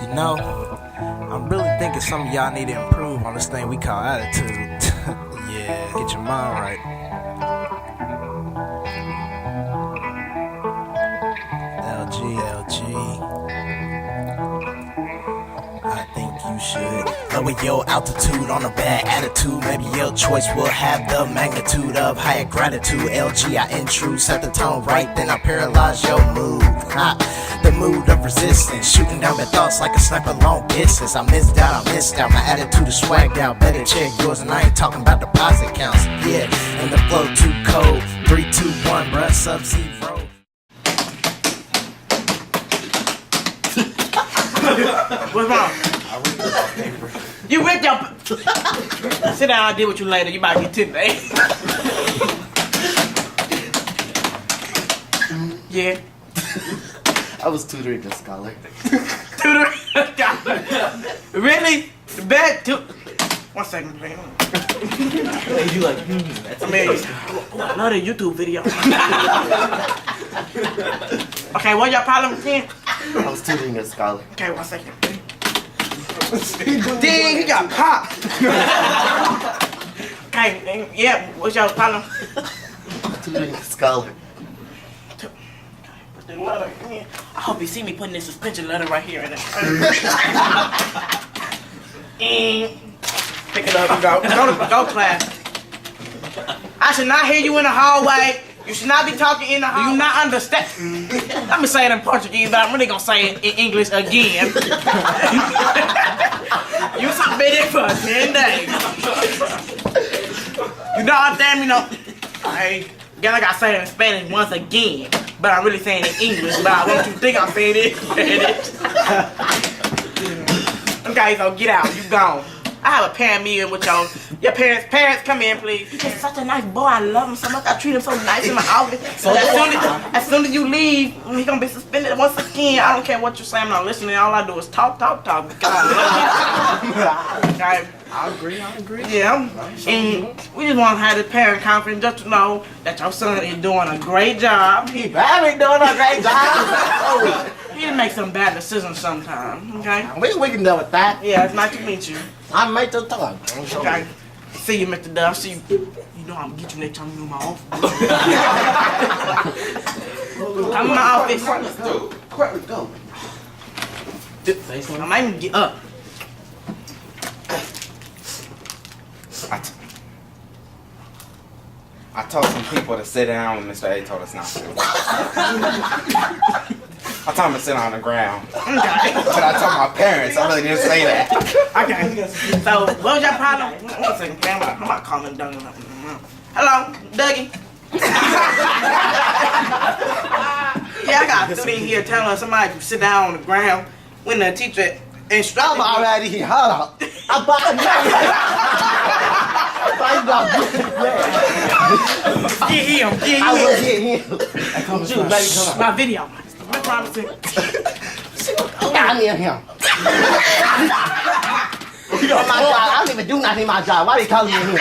You know, I'm really thinking some of y'all need to improve on this thing we call attitude. Yeah, get your mind right. LG, I think you should lower your altitude on a bad attitude. Maybe your choice will have the magnitude of higher gratitude. LG, I intrude, set the tone right, then I paralyze your mood. The mood of resistance, shooting down bad thoughts like a sniper long distance. I missed out, my attitude is swagged out. Better check yours, and I ain't talking about deposit counts. Yeah, and the flow too cold. 3, 2, 1, bruh, sub-zero. What's wrong? I read your paper. You read your... Sit down, I'll deal with you later. You might get tipped, eh? Yeah. I was tutoring a scholar. Tutoring a scholar? Really? The bad too. 1 second, please. You like, that's amazing. I love the YouTube video. Okay, what your problem again? I was tutoring a scholar. Okay, 1 second. Dang, he got popped. Okay, yeah, what's your problem? Tutoring a scholar. I hope you see me putting this suspension letter right here. Pick it up and go class. I should not hear you in the hallway. You should not be talking in the hallway. Do you not understand? Let me say it in Portuguese, but I'm really gonna say it in English again. You submitted for 10 days. You know what I'm saying? You know, again, I gotta say it in Spanish once again, but I'm really saying it in English, but I want you to think I'm saying it in Spanish. Okay, so get out. You gone. I have a parent meeting with your parents. Parents, come in, please. He's just such a nice boy. I love him so much. I treat him so nice in my office. So as soon as you leave, he's gonna be suspended once again. I don't care what you say. I'm not listening. All I do is talk. God, I agree. Yeah. And we just want to have this parent conference just to know that your son is doing a great job. He Barry doing a great job. He make some bad decisions sometimes. Okay. We can deal with that. Yeah, it's nice to meet you. I made the time. Okay. See you, Mr. Duff. See you. You know I'm gonna get you next time you in my office. Come in my office. Quickly go. I might even get up. I told some people to sit down when Mr. A told us not to. I told him to sit on the ground. Okay. But I told my parents, I really didn't say that. Okay. So, what was your problem? 1 second, camera. I'm not calling Dougie. Hello, Dougie. Yeah, I got a student here telling us somebody to sit down on the ground when the teacher instructed. I'm already here. Hold on. I'm about to Get him. I will get him. Shoot, baby, come on. My video. I promise you. I'm in him. On my job, I don't even do nothing in my job. Why they calling me here?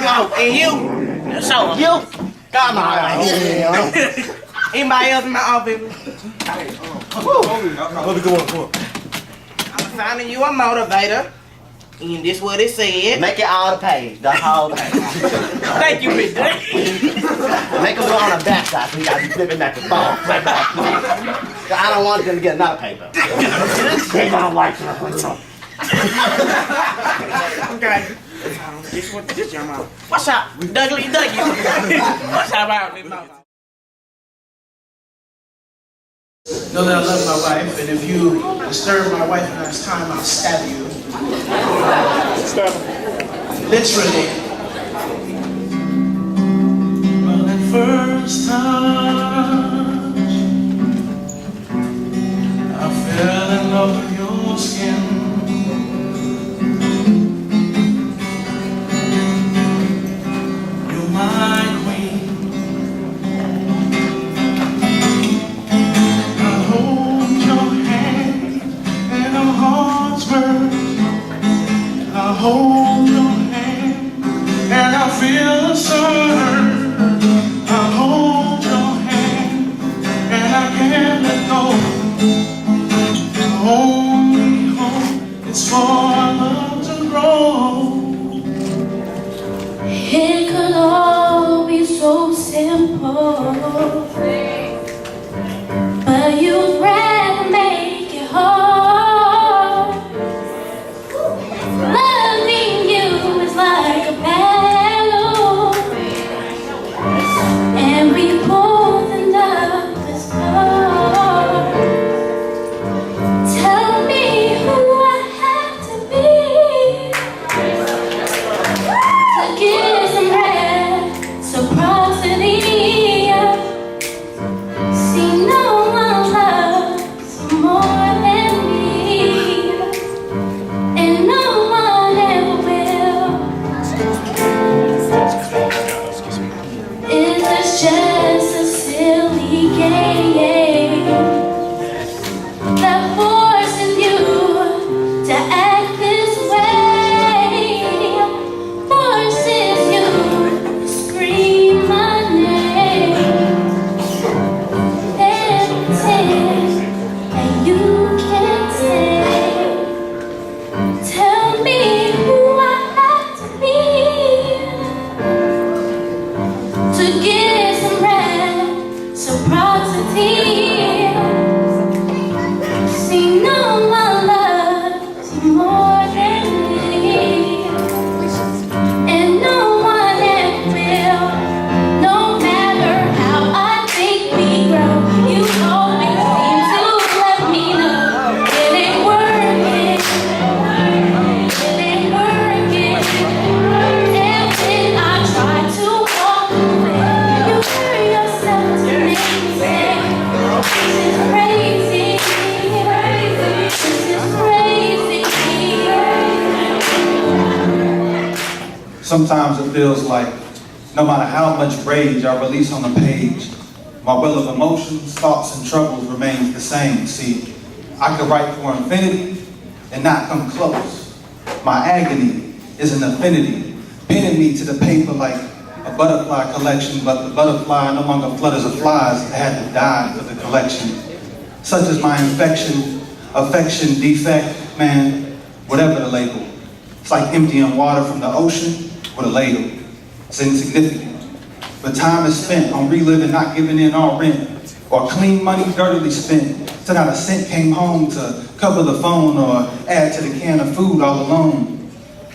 No, and you? Show him. You? Come on. Anybody else in my office? Come on. I'm assigning you a motivator. And this what it said. Make it all the page. The whole page. Thank you, Big Dick. Make them go on the back side so you gotta be flipping back the ball. I don't want them to get another paper. They don't like it. Okay. This your mouth. What's up, Dougie? What's up about this mouth? Know that I love my wife, and if you disturb my wife in this time, I'll stab you. Literally. Well, at first touch, I fell in love with your skin. You're my queen. I hold your hand and our hearts burn. I hold your hand and I feel the sun. I hold your hand and I can't let go. Hold me It's for our love to grow. It could all be so simple, but you'd rather make it hard. Loving you is like a battle, and we both end up as stars. Tell me who I have to be to get some reciprocity. See, no one loves you more than me, and no one ever will. Is this just a silly game that forces you to act this way? Forces you to scream my name and pretend that you can't say. Tell me who I have to be to get some reciprocity. See, no one loves you more than me, and no one ever will. No matter how I think we grow, you always seem to let me know it ain't working. It ain't working. And when I try to walk away, you hurt yourself to make me say, this is crazy. This is crazy. Sometimes it feels like no matter how much rage I release on the page, my well of emotions, thoughts, and troubles remains the same. See, I could write for infinity and not come close. My agony is an affinity, pinning me to the paper like a butterfly collection, but the butterfly no longer flutters of flies that had to die for the collection. Such as my infection, affection, defect, man, whatever the label. It's like emptying water from the ocean with a ladle. It's insignificant. But time is spent on reliving, not giving in all rent, or clean money dirtily spent, so not a cent came home to cover the phone or add to the can of food all alone,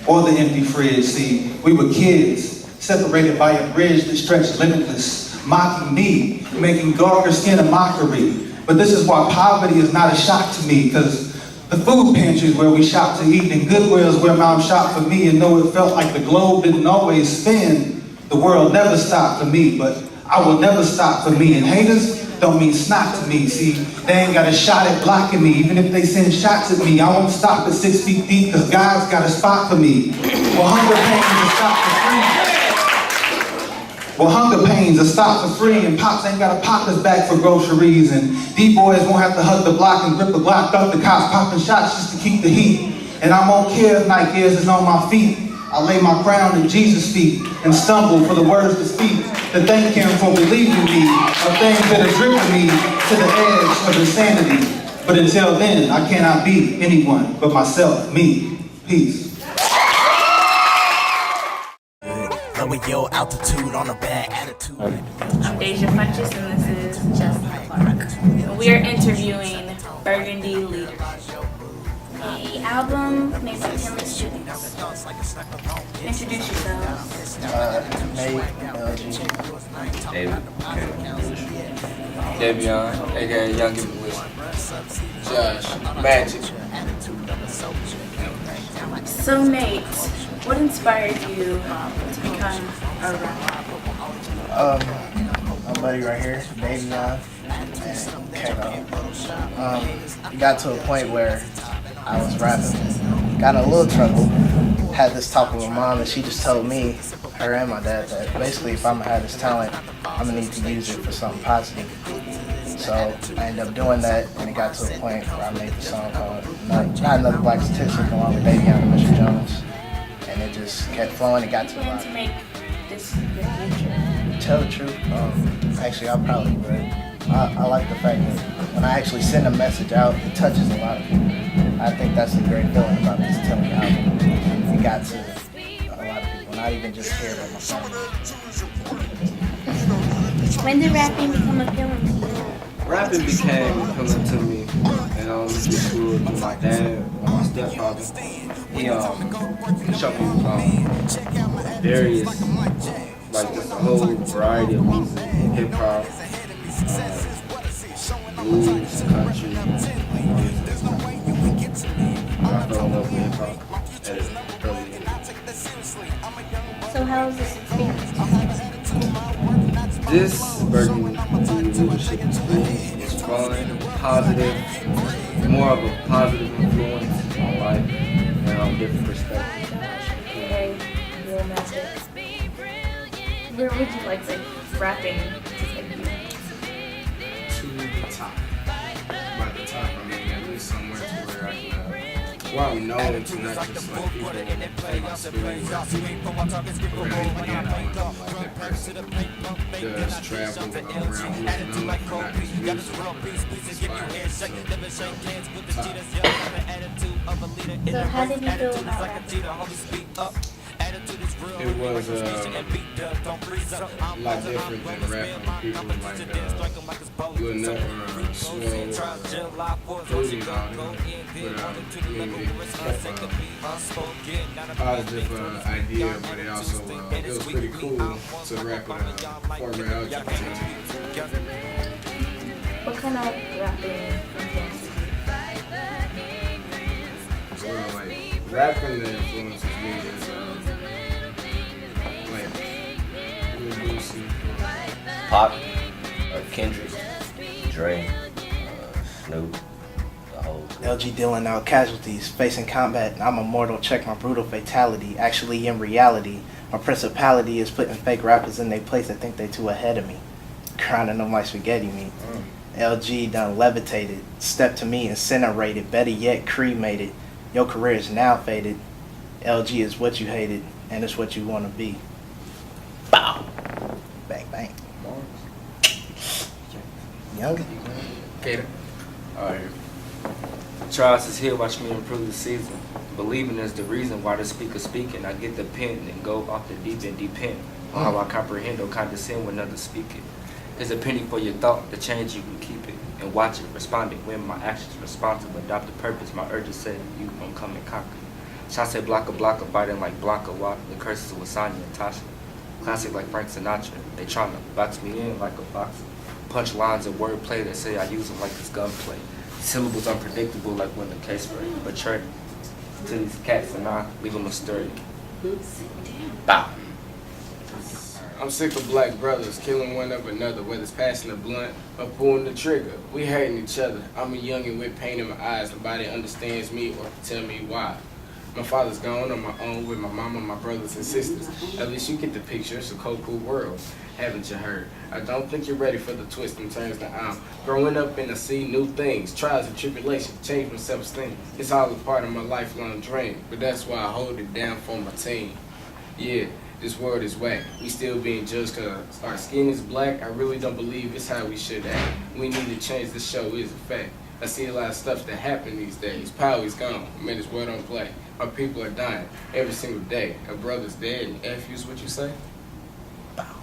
or the empty fridge. See, we were kids, separated by a bridge that stretched limitless, mocking me, making darker skin a mockery. But this is why poverty is not a shock to me, because the food pantry is where we shop to eat, and Goodwill is where mom shopped for me. And though it felt like the globe didn't always spin, the world never stopped for me, but I will never stop for me. And haters don't mean snot to me. See, they ain't got a shot at blocking me. Even if they send shots at me, I won't stop at 6 feet deep, because God's got a spot for me. Well, hunger pains are stopped for free. Well, hunger pains are stopped for free, and Pops ain't got to pop his back for groceries, and D-boys won't have to hug the block and grip the Glock, duck the cops popping shots just to keep the heat. And I won't care if night gears is on my feet. I lay my crown at Jesus' feet and stumble for the words to speak, to thank him for believing me, of things that have driven me to the edge of insanity. But until then, I cannot be anyone but myself, me. Peace. Lower your altitude on a bad attitude. I'm Deja Funches, and this is Justin Clark. We are interviewing Burgundy Leaders, a album made by 10 students. Introduce yourselves. Nate, David. Davion, aka Young Given Wisdom. Josh, Magic. So Nate, what inspired you to become a rapper? my buddy right here, Davion, and Kato. It got to a point where I was rapping, got in a little trouble, had this talk with my mom, and she just told me, her and my dad, that basically if I'm gonna have this talent, I'm gonna need to use it for something positive. So I ended up doing that, and it got to a point where I made the song called Not Another Black Statistic along with Davion and Mr. Jones. And it just kept flowing, it got to a lot. To make this your future? Tell the truth, actually I probably would. I like the fact that when I actually send a message out, it touches a lot of people. I think that's a great feeling about this Tilly album. It got to a lot of people, not even just here, but my family. When did rapping become a feeling to you? Rapping became appealing to me in elementary school with my dad, my stepfather. He showed me various, like just a whole variety of music, hip hop, blues, country. I fell in love with hip hop at an early age. So how was this experience? This Burgundy leadership experience was fun, positive, more of a positive influence on life and on different perspectives. Very romantic. Where would you like rapping to take you? To the top. By the top, I mean at least somewhere to where I can, where I'm known to not just like people in my spirit, but really again, I want to be like that person who does travel around who's known for not just music, but inspired. So, top. So how did you feel about rapping? It was a lot different than rapping with people like good enough or slow or fruity about it. But I mean, it kept a positive idea, but it also it was pretty cool to rap with a former LGBT. What kind of rapping influences you? Well, like rapping that influences me is like Lil Boosie. Pop, Kendrick, Dre, Snoop, the whole crew. LG dealing out casualties, facing combat. I'm immortal, check my brutal fatality. Actually, in reality, my principality is putting fake rappers in their place that think they too ahead of me. Grinding them like spaghetti meat. LG done levitated, stepped to me incinerated, better yet cremated. Your career is now faded. LG is what you hated, and it's what you want to be. Bow. Bang, bang. Young. Gator. Alright. Trials is here, watch me improve the season. Believing is the reason why the speaker speaking. I get the pen and go off the deep and depend on how I comprehend or condescend when others speak it. There's a penny for your thought, the change you can keep it and watch it, responding when my actions responsive, adopt the purpose, my urges say you gon' come and conquer. Shots say blocker, biting like Blanca, walk the curses of Lasagna and Tasha. Classic like Frank Sinatra, they tryna box me in like a boxer. Punch lines of wordplay that say I use them like it's gunplay. Syllables unpredictable like when the case break. Betray to these cats and I leave them astray. Bow. I'm sick of black brothers killing one of another, whether it's passing a blunt or pulling the trigger. We hating each other. I'm a youngin' with pain in my eyes. Nobody understands me or can tell me why. My father's gone on my own with my mama, my brothers and sisters. At least you get the picture. It's a cold, cool world. Haven't you heard? I don't think you're ready for the twists and turns that I'm growing up and I see new things. Trials and tribulations change my self-esteem. It's all a part of my lifelong dream. But that's why I hold it down for my team. Yeah. This world is whack. We still being judged because our skin is black. I really don't believe it's how we should act. We need to change. This show is a fact. I see a lot of stuff that happen these days. Power is gone. Man, this world don't play. Our people are dying every single day. A brother's dead and F you's what you say? Bow.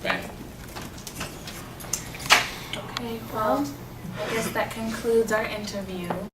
Bang. Okay, well, I guess that concludes our interview.